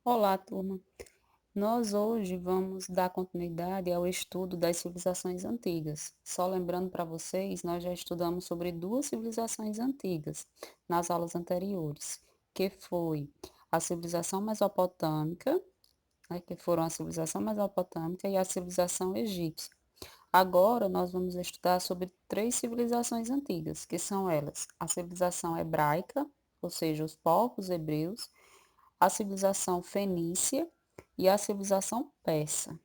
Olá, turma. Nós hoje vamos dar continuidade ao estudo das civilizações antigas. Só lembrando para vocês, nós já estudamos sobre duas civilizações antigas nas aulas anteriores, que foi a civilização mesopotâmica, que foram a civilização mesopotâmica e a civilização egípcia. Agora nós vamos estudar sobre três civilizações antigas, que são elas: a civilização hebraica, ou seja, os povos hebreus, a civilização fenícia e a civilização persa.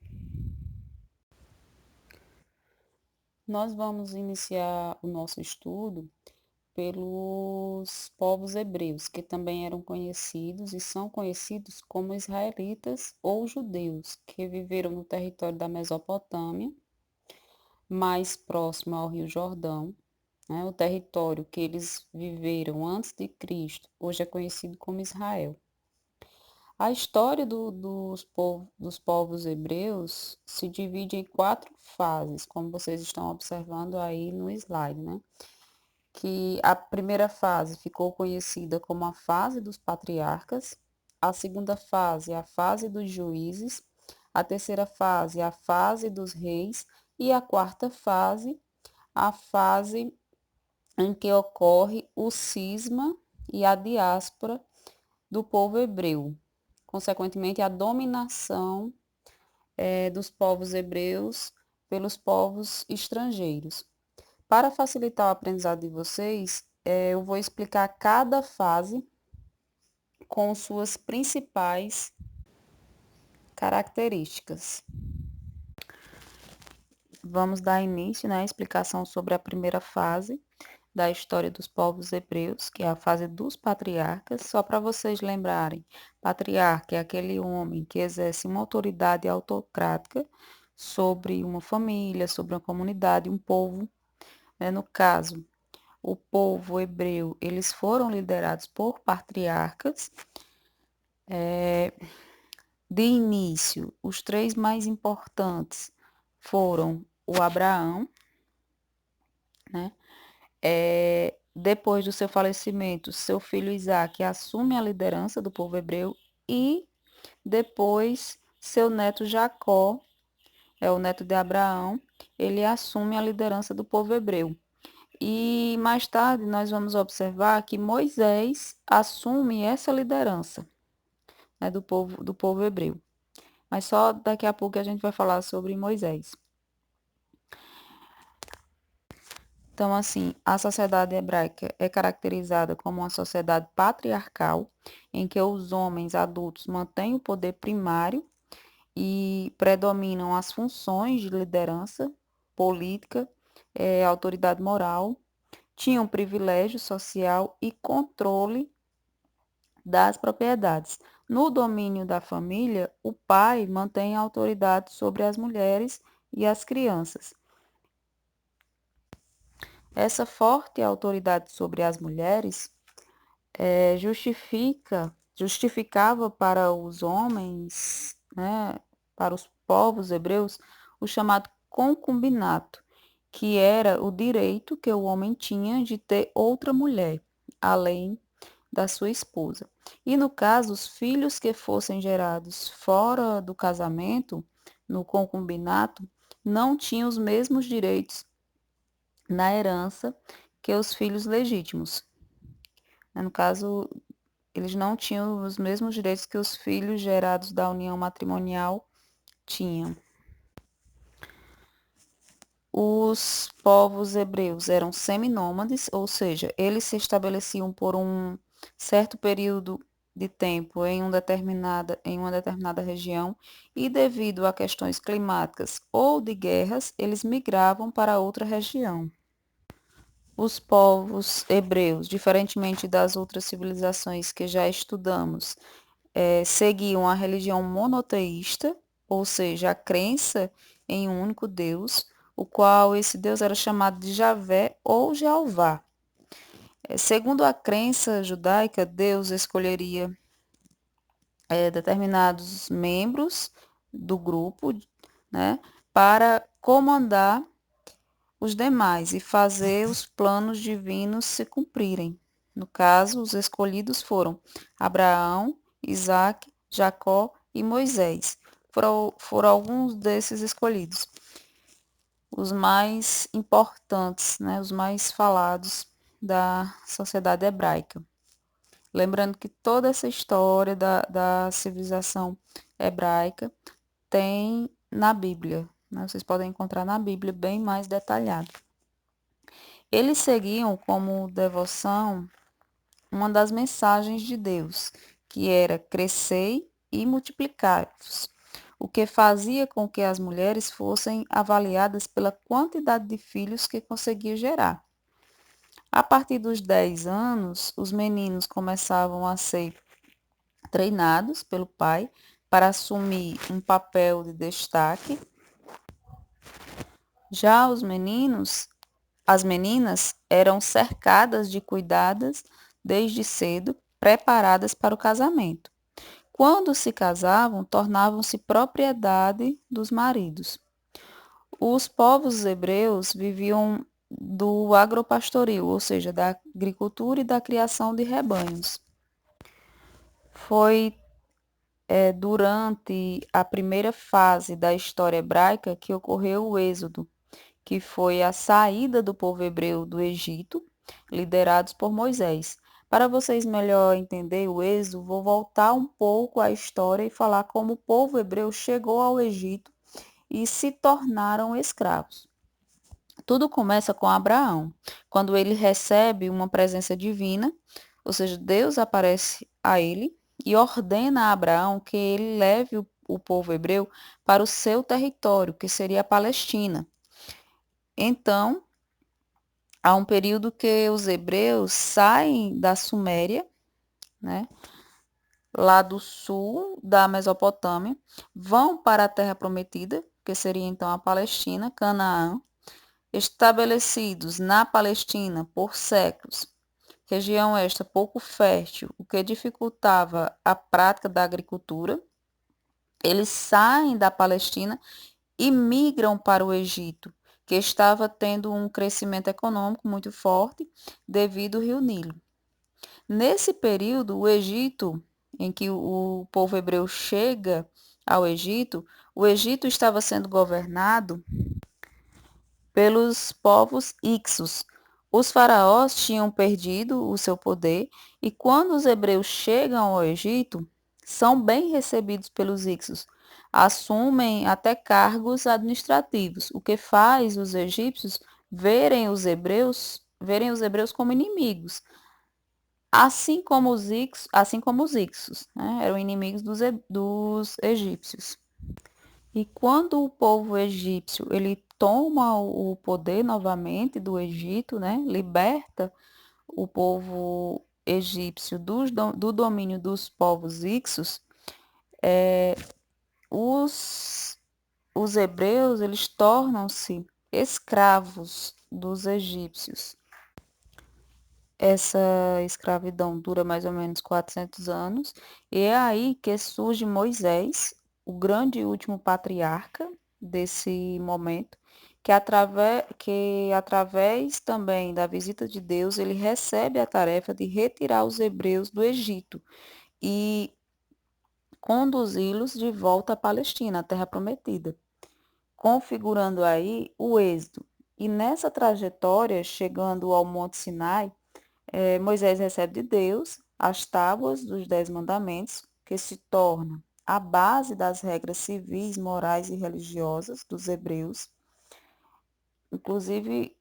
Nós vamos iniciar o nosso estudo pelos povos hebreus, que também eram conhecidos e são conhecidos como israelitas ou judeus, que viveram no território da Mesopotâmia, mais próximo ao Rio Jordão, né? O território que eles viveram antes de Cristo, hoje é conhecido como Israel. A história dos povos hebreus se divide em quatro fases, como vocês estão observando aí no slide, né? Que a primeira fase ficou conhecida como a fase dos patriarcas, a segunda fase, a fase dos juízes, a terceira fase, a fase dos reis, e a quarta fase, a fase em que ocorre o cisma e a diáspora do povo hebreu, consequentemente, a dominação dos povos hebreus pelos povos estrangeiros. Para facilitar o aprendizado de vocês, eu vou explicar cada fase com suas principais características. Vamos dar início, né, à explicação sobre a primeira fase da história dos povos hebreus, que é a fase dos patriarcas. Só para vocês lembrarem, patriarca é aquele homem que exerce uma autoridade autocrática sobre uma família, sobre uma comunidade, um povo, né? No caso, o povo hebreu, eles foram liderados por patriarcas. De início, os três mais importantes foram o Abraão, né? Depois do seu falecimento, seu filho Isaac assume a liderança do povo hebreu e depois seu neto Jacó, é o neto de Abraão, ele assume a liderança do povo hebreu. E mais tarde nós vamos observar que Moisés assume essa liderança, né, do povo hebreu. Mas só daqui a pouco a gente vai falar sobre Moisés. Então, assim, a sociedade hebraica é caracterizada como uma sociedade patriarcal, em que os homens adultos mantêm o poder primário e predominam as funções de liderança política, autoridade moral, tinham privilégio social e controle das propriedades. No domínio da família, o pai mantém a autoridade sobre as mulheres e as crianças. Essa forte autoridade sobre as mulheres justificava para os homens, né, para os povos hebreus, o chamado concubinato, que era o direito que o homem tinha de ter outra mulher, além da sua esposa. E no caso, os filhos que fossem gerados fora do casamento, no concubinato, não tinham os mesmos direitos na herança que os filhos legítimos. No caso, eles não tinham os mesmos direitos que os filhos gerados da união matrimonial tinham. Os povos hebreus eram seminômades, ou seja, eles se estabeleciam por um certo período de tempo em uma determinada região e, devido a questões climáticas ou de guerras, eles migravam para outra região. Os povos hebreus, diferentemente das outras civilizações que já estudamos, seguiam a religião monoteísta, ou seja, a crença em um único Deus, o qual esse Deus era chamado de Javé ou Jeová. Segundo a crença judaica, Deus escolheria determinados membros do grupo, né, para comandar os demais e fazer os planos divinos se cumprirem. No caso, os escolhidos foram Abraão, Isaac, Jacó e Moisés. Foram alguns desses escolhidos, os mais importantes, né, os mais falados da sociedade hebraica. Lembrando que toda essa história da civilização hebraica tem na Bíblia, né? Vocês podem encontrar na Bíblia bem mais detalhado. Eles seguiam como devoção uma das mensagens de Deus, que era crescei e multiplicai-vos, o que fazia com que as mulheres fossem avaliadas pela quantidade de filhos que conseguiam gerar. A partir dos 10 anos, os meninos começavam a ser treinados pelo pai para assumir um papel de destaque. Já as meninas eram cercadas de cuidados desde cedo, preparadas para o casamento. Quando se casavam, tornavam-se propriedade dos maridos. Os povos hebreus viviam do agropastoril, ou seja, da agricultura e da criação de rebanhos. Foi durante a primeira fase da história hebraica que ocorreu o Êxodo, que foi a saída do povo hebreu do Egito, liderados por Moisés. Para vocês melhor entenderem o Êxodo, vou voltar um pouco à história e falar como o povo hebreu chegou ao Egito e se tornaram escravos. Tudo começa com Abraão, quando ele recebe uma presença divina, ou seja, Deus aparece a ele e ordena a Abraão que ele leve o povo hebreu para o seu território, que seria a Palestina. Então, há um período que os hebreus saem da Suméria, né, lá do sul da Mesopotâmia, vão para a Terra Prometida, que seria então a Palestina, Canaã, estabelecidos na Palestina por séculos. Região esta pouco fértil, o que dificultava a prática da agricultura. Eles saem da Palestina e migram para o Egito, que estava tendo um crescimento econômico muito forte devido ao Rio Nilo. Nesse período, o Egito, em que o povo hebreu chega ao Egito, o Egito estava sendo governado pelos povos Ixos. Os faraós tinham perdido o seu poder e quando os hebreus chegam ao Egito, são bem recebidos pelos Ixos, assumem até cargos administrativos, o que faz os egípcios verem os hebreus como inimigos, assim como os Ixos, né, eram inimigos dos egípcios. E quando o povo egípcio ele toma o poder novamente do Egito, né, liberta o povo egípcio do domínio dos povos ixos, os, os hebreus eles tornam-se escravos dos egípcios. Essa escravidão dura mais ou menos 400 anos, e é aí que surge Moisés, o grande e último patriarca desse momento, que através também da visita de Deus, ele recebe a tarefa de retirar os hebreus do Egito e conduzi-los de volta à Palestina, a terra prometida, configurando aí o êxodo. E nessa trajetória, chegando ao Monte Sinai, Moisés recebe de Deus as tábuas dos 10 mandamentos, que se tornam a base das regras civis, morais e religiosas dos hebreus. Inclusive,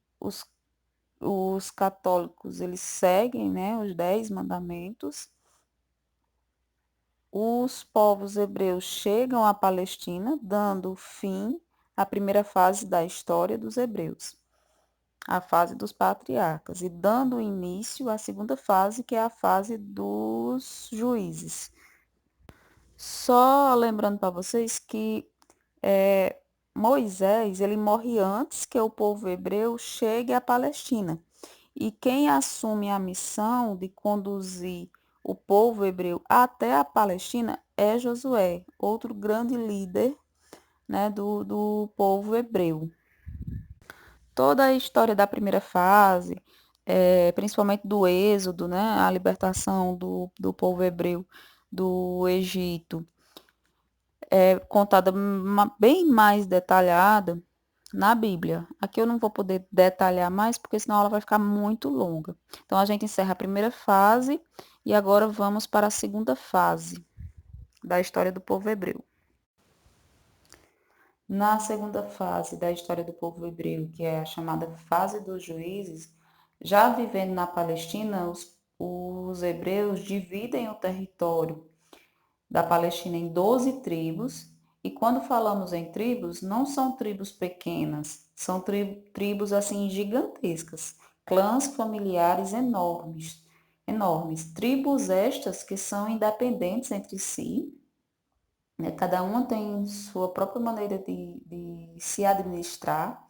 os católicos, eles seguem, né, os 10 mandamentos. Os povos hebreus chegam à Palestina, dando fim à primeira fase da história dos hebreus, a fase dos patriarcas, e dando início à segunda fase, que é a fase dos juízes. Só lembrando para vocês que Moisés ele morre antes que o povo hebreu chegue à Palestina. E quem assume a missão de conduzir o povo hebreu até a Palestina é Josué, outro grande líder, né, do povo hebreu. Toda a história da primeira fase, principalmente do Êxodo, né, a libertação do povo hebreu do Egito é contada bem mais detalhada na Bíblia. Aqui eu não vou poder detalhar mais, porque senão ela vai ficar muito longa. Então a gente encerra a primeira fase e agora vamos para a segunda fase da história do povo hebreu. Na segunda fase da história do povo hebreu, que é a chamada fase dos juízes, já vivendo na Palestina, os hebreus dividem o território da Palestina em 12 tribos, e quando falamos em tribos, não são tribos pequenas, são tribos assim gigantescas, clãs familiares enormes, enormes. Tribos estas que são independentes entre si, né? Cada uma tem sua própria maneira de se administrar,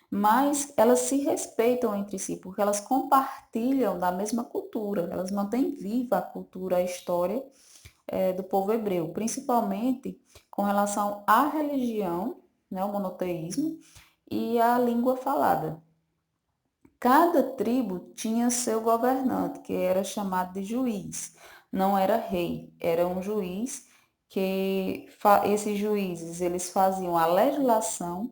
mas elas se respeitam entre si, porque elas compartilham da mesma cultura, elas mantêm viva a cultura, a história do povo hebreu, principalmente com relação à religião, né, o monoteísmo, e à língua falada. Cada tribo tinha seu governante, que era chamado de juiz. Não era rei, era um juiz que esses juízes eles faziam a legislação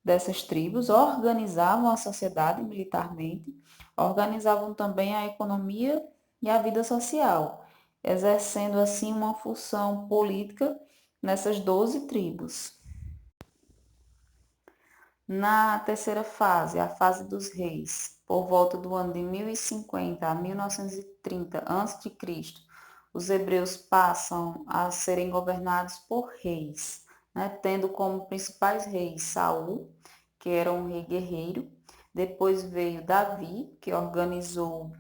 dessas tribos, organizavam a sociedade militarmente, organizavam também a economia e a vida social, exercendo assim uma função política nessas 12 tribos. Na terceira fase, a fase dos reis, por volta do ano de 1050 a 1930 a.C., os hebreus passam a serem governados por reis, né, tendo como principais reis Saul, que era um rei guerreiro. Depois veio Davi, que organizou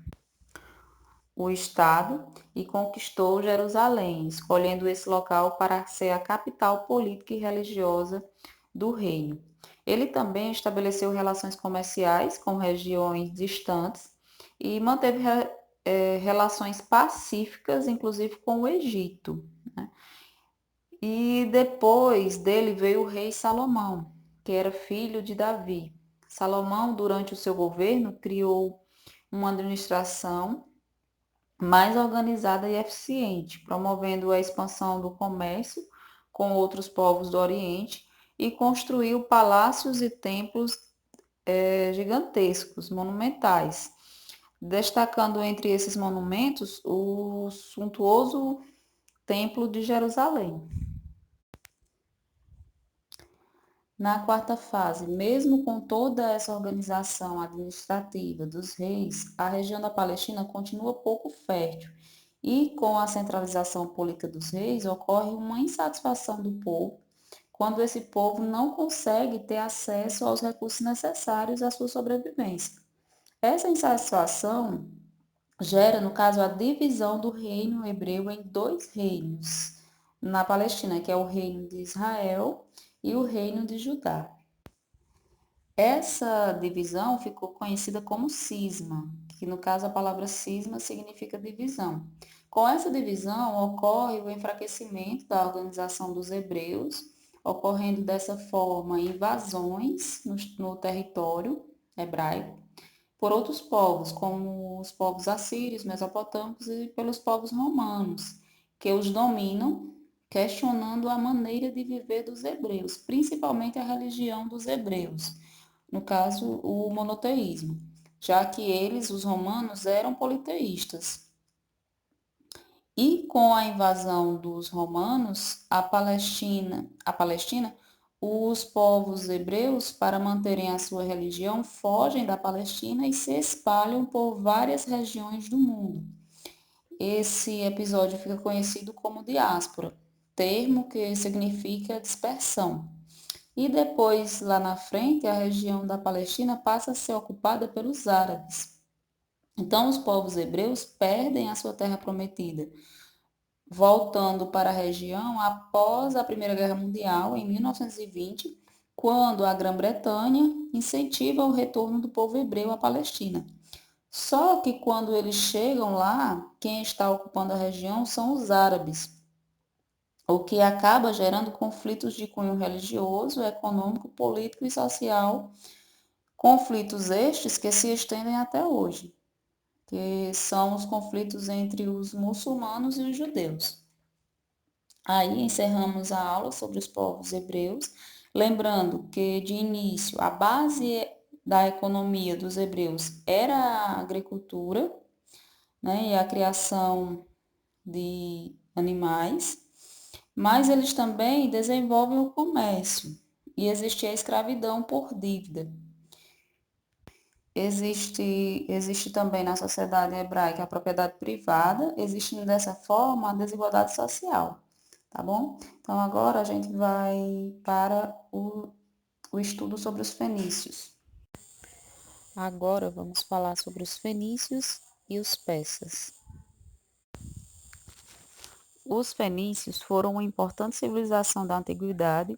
o estado e conquistou Jerusalém, escolhendo esse local para ser a capital política e religiosa do reino. Ele também estabeleceu relações comerciais com regiões distantes e manteve relações pacíficas, inclusive com o Egito, né? E depois dele veio o rei Salomão, que era filho de Davi. Salomão, durante o seu governo, criou uma administração mais organizada e eficiente, promovendo a expansão do comércio com outros povos do Oriente e construiu palácios e templos gigantescos, monumentais, destacando entre esses monumentos o suntuoso Templo de Jerusalém. Na quarta fase, mesmo com toda essa organização administrativa dos reis, a região da Palestina continua pouco fértil e, com a centralização política dos reis, ocorre uma insatisfação do povo quando esse povo não consegue ter acesso aos recursos necessários à sua sobrevivência. Essa insatisfação gera, no caso, a divisão do reino hebreu em dois reinos na Palestina, que é o reino de Israel e o reino de Judá. Essa divisão ficou conhecida como cisma, que no caso a palavra cisma significa divisão. Com essa divisão ocorre o enfraquecimento da organização dos hebreus, ocorrendo dessa forma invasões no território hebraico por outros povos, como os povos assírios, mesopotâmicos e pelos povos romanos, que os dominam, questionando a maneira de viver dos hebreus, principalmente a religião dos hebreus, no caso, o monoteísmo, já que eles, os romanos, eram politeístas. E com a invasão dos romanos, a Palestina, os povos hebreus, para manterem a sua religião, fogem da Palestina e se espalham por várias regiões do mundo. Esse episódio fica conhecido como diáspora, termo que significa dispersão. E depois, lá na frente, a região da Palestina passa a ser ocupada pelos árabes. Então, os povos hebreus perdem a sua terra prometida, voltando para a região após a Primeira Guerra Mundial, em 1920, quando a Grã-Bretanha incentiva o retorno do povo hebreu à Palestina. Só que quando eles chegam lá, quem está ocupando a região são os árabes, o que acaba gerando conflitos de cunho religioso, econômico, político e social, conflitos estes que se estendem até hoje, que são os conflitos entre os muçulmanos e os judeus. Aí encerramos a aula sobre os povos hebreus, lembrando que de início a base da economia dos hebreus era a agricultura, né, e a criação de animais, mas eles também desenvolvem o comércio e existia a escravidão por dívida. Existe também na sociedade hebraica a propriedade privada, existindo dessa forma a desigualdade social, tá bom? Então agora a gente vai para o estudo sobre os fenícios. Agora vamos falar sobre os fenícios e os persas. Os fenícios foram uma importante civilização da antiguidade,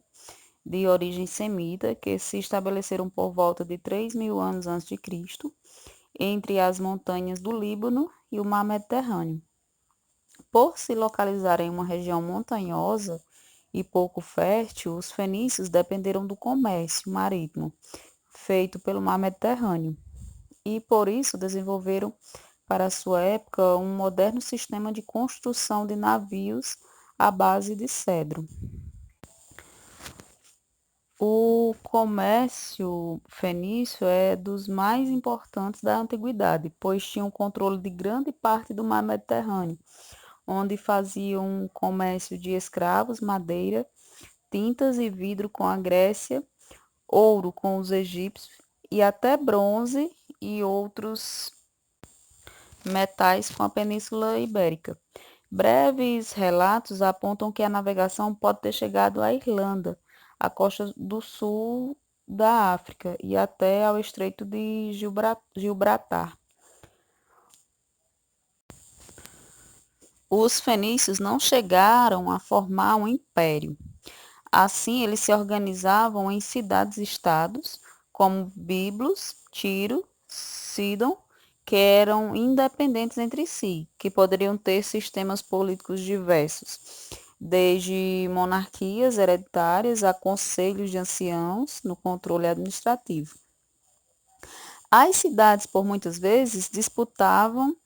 de origem semita, que se estabeleceram por volta de 3.000 anos antes de Cristo, entre as montanhas do Líbano e o mar Mediterrâneo. Por se localizar em uma região montanhosa e pouco fértil, os fenícios dependeram do comércio marítimo feito pelo mar Mediterrâneo e, por isso, desenvolveram, para sua época, um moderno sistema de construção de navios à base de cedro. O comércio fenício é dos mais importantes da antiguidade, pois tinha o controle de grande parte do mar Mediterrâneo, onde faziam comércio de escravos, madeira, tintas e vidro com a Grécia, ouro com os egípcios e até bronze e outros metais com a Península Ibérica. Breves relatos apontam que a navegação pode ter chegado à Irlanda, à costa do sul da África e até ao Estreito de Gibraltar. Os fenícios não chegaram a formar um império. Assim, eles se organizavam em cidades-estados, como Biblos, Tiro, Sidon, que eram independentes entre si, que poderiam ter sistemas políticos diversos, desde monarquias hereditárias a conselhos de anciãos no controle administrativo. As cidades, por muitas vezes, disputavam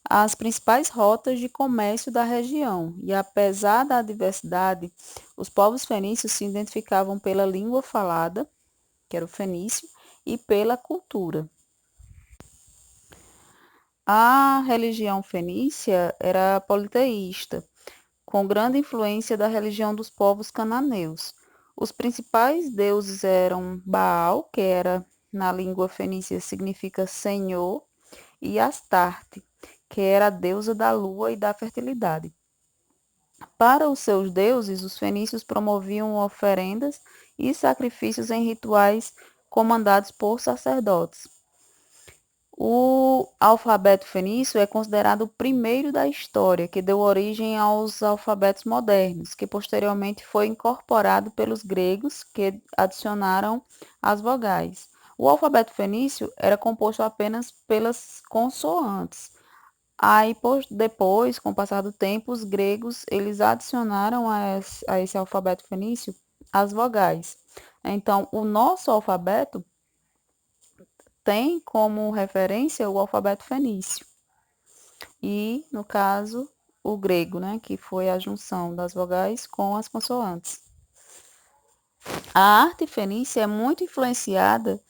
as principais rotas de comércio da região, e apesar da diversidade, os povos fenícios se identificavam pela língua falada, que era o fenício, e pela cultura. A religião fenícia era politeísta, com grande influência da religião dos povos cananeus. Os principais deuses eram Baal, que era na língua fenícia significa senhor, e Astarte, que era a deusa da lua e da fertilidade. Para os seus deuses, os fenícios promoviam oferendas e sacrifícios em rituais comandados por sacerdotes. O alfabeto fenício é considerado o primeiro da história, que deu origem aos alfabetos modernos, que posteriormente foi incorporado pelos gregos, que adicionaram as vogais. O alfabeto fenício era composto apenas pelas consoantes. Aí, depois, com o passar do tempo, os gregos eles adicionaram a esse alfabeto fenício as vogais. Então, o nosso alfabeto tem como referência o alfabeto fenício e, no caso, o grego, né, que foi a junção das vogais com as consoantes. A arte fenícia é muito influenciada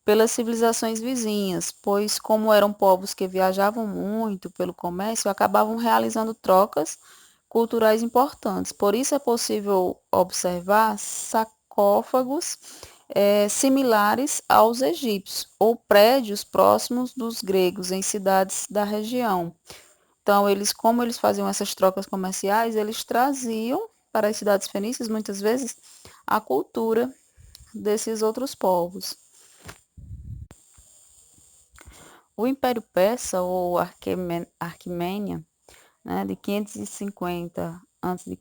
pelas civilizações vizinhas, pois como eram povos que viajavam muito pelo comércio, acabavam realizando trocas culturais importantes. Por isso é possível observar sarcófagos similares aos egípcios, ou prédios próximos dos gregos em cidades da região. Então, como eles faziam essas trocas comerciais, eles traziam para as cidades fenícias, muitas vezes, a cultura desses outros povos. O Império Persa, ou Aquemênia, né, de 550 a.C.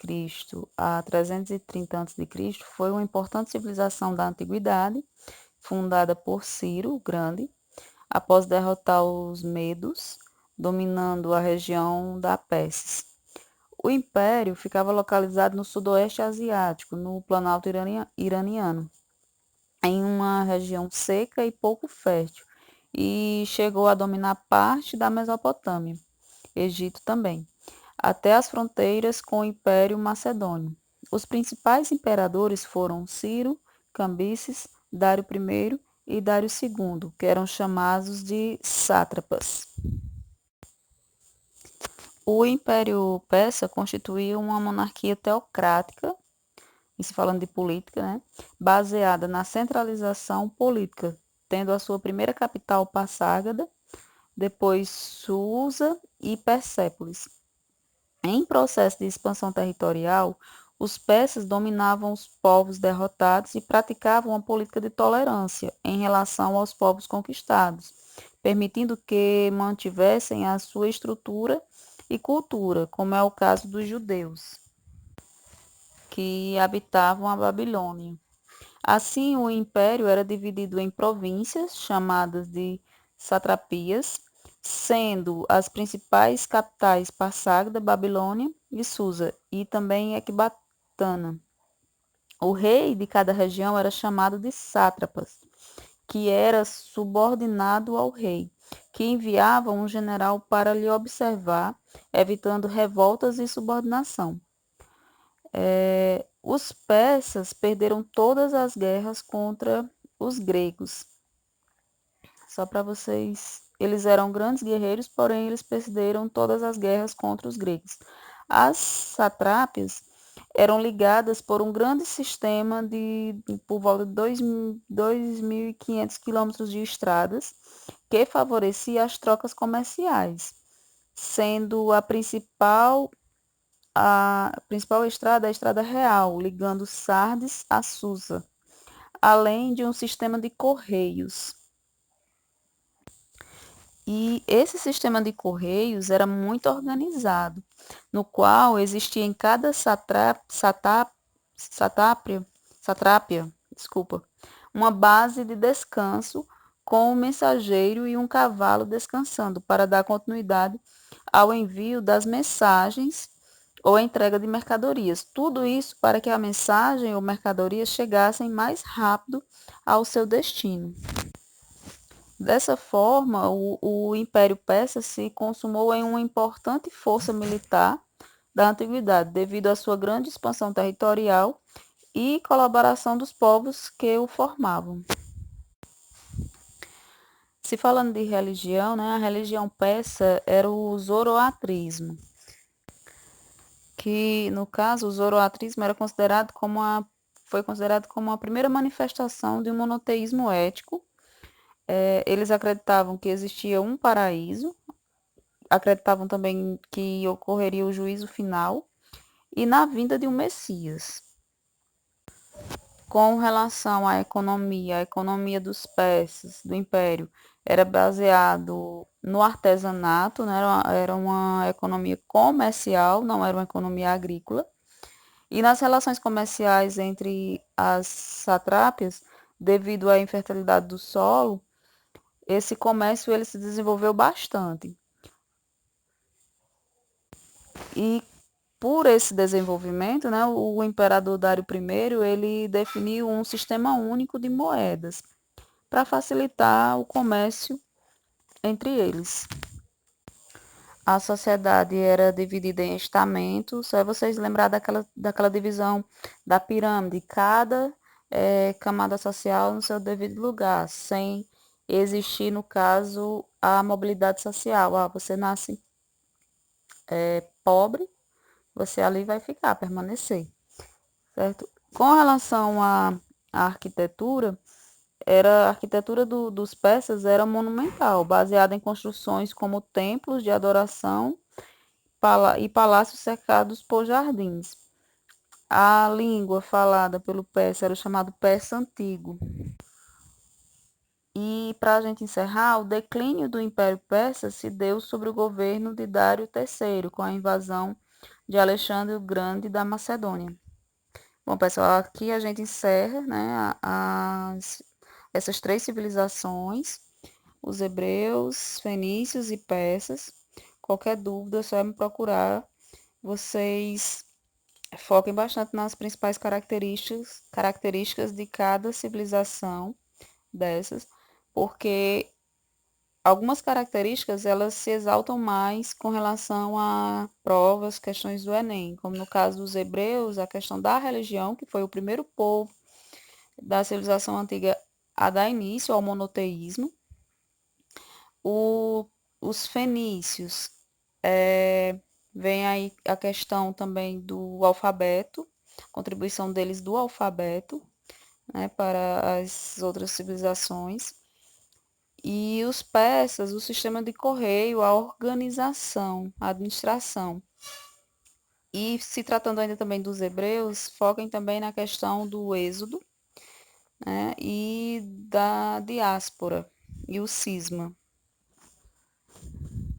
a 330 a.C., foi uma importante civilização da antiguidade, fundada por Ciro o Grande, após derrotar os medos, dominando a região da Pérsia. O império ficava localizado no sudoeste asiático, no Planalto iraniano, em uma região seca e pouco fértil, e chegou a dominar parte da Mesopotâmia, Egito também. até as fronteiras com o Império Macedônio. Os principais imperadores foram Ciro, Cambises, Dário I e Dário II, que eram chamados de sátrapas. O Império Persa constituía uma monarquia teocrática, isso falando de política, né, baseada na centralização política, tendo a sua primeira capital Passárgada, depois Susa e Persépolis. Em processo de expansão territorial, os persas dominavam os povos derrotados e praticavam uma política de tolerância em relação aos povos conquistados, permitindo que mantivessem a sua estrutura e cultura, como é o caso dos judeus, que habitavam a Babilônia. Assim, o império era dividido em províncias, chamadas de satrapias, sendo as principais capitais Passagda, Babilônia e Susa, e também Ecbatana. O rei de cada região era chamado de sátrapas, que era subordinado ao rei, que enviava um general para lhe observar, evitando revoltas e subordinação. Os persas perderam todas as guerras contra os gregos. Só para vocês, eles eram grandes guerreiros, porém eles perderam todas as guerras contra os gregos. As satrápias eram ligadas por um grande sistema por volta de 2.500 quilômetros de estradas, que favorecia as trocas comerciais, sendo a principal estrada é a Estrada Real, ligando Sardes a Susa, além de um sistema de correios. E esse sistema de correios era muito organizado, no qual existia em cada satrápia, uma base de descanso com um mensageiro e um cavalo descansando para dar continuidade ao envio das mensagens ou entrega de mercadorias. Tudo isso para que a mensagem ou mercadoria chegassem mais rápido ao seu destino. Dessa forma, o Império Persa se consumou em uma importante força militar da antiguidade, devido à sua grande expansão territorial e colaboração dos povos que o formavam. Se falando de religião, né, a religião persa era o zoroatrismo, que no caso o zoroatrismo foi considerado como a primeira manifestação de um monoteísmo ético. Eles acreditavam que existia um paraíso, acreditavam também que ocorreria o juízo final e na vinda de um Messias. Com relação à economia, a economia dos persas, do império, era baseado no artesanato, né? Era uma economia comercial, não era uma economia agrícola. E nas relações comerciais entre as satrápias, devido à infertilidade do solo, esse comércio ele se desenvolveu bastante. E por esse desenvolvimento, né, o imperador Dário I, ele definiu um sistema único de moedas para facilitar o comércio entre eles. A sociedade era dividida em estamentos, só é vocês lembrar daquela divisão da pirâmide, cada camada social no seu devido lugar, sem existir, no caso, a mobilidade social. Você nasce pobre, você ali vai ficar, permanecer, certo? Com relação à arquitetura, a arquitetura dos persas era monumental, baseada em construções como templos de adoração e palácios cercados por jardins. A língua falada pelo persa era o chamado persa antigo. E para a gente encerrar, o declínio do Império Persa se deu sobre o governo de Dário III, com a invasão de Alexandre o Grande da Macedônia. Bom, pessoal, aqui a gente encerra, né, essas três civilizações, os hebreus, fenícios e persas. Qualquer dúvida, é só me procurar. Vocês foquem bastante nas principais características de cada civilização dessas, porque algumas características elas se exaltam mais com relação a provas, questões do Enem, como no caso dos hebreus, a questão da religião, que foi o primeiro povo da civilização antiga a dar início ao monoteísmo. O, os fenícios, vem aí a questão também do alfabeto, contribuição deles do alfabeto, né, para as outras civilizações. E os persas, o sistema de correio, a organização, a administração. E se tratando ainda também dos hebreus, foquem também na questão do êxodo, né, e da diáspora e o cisma.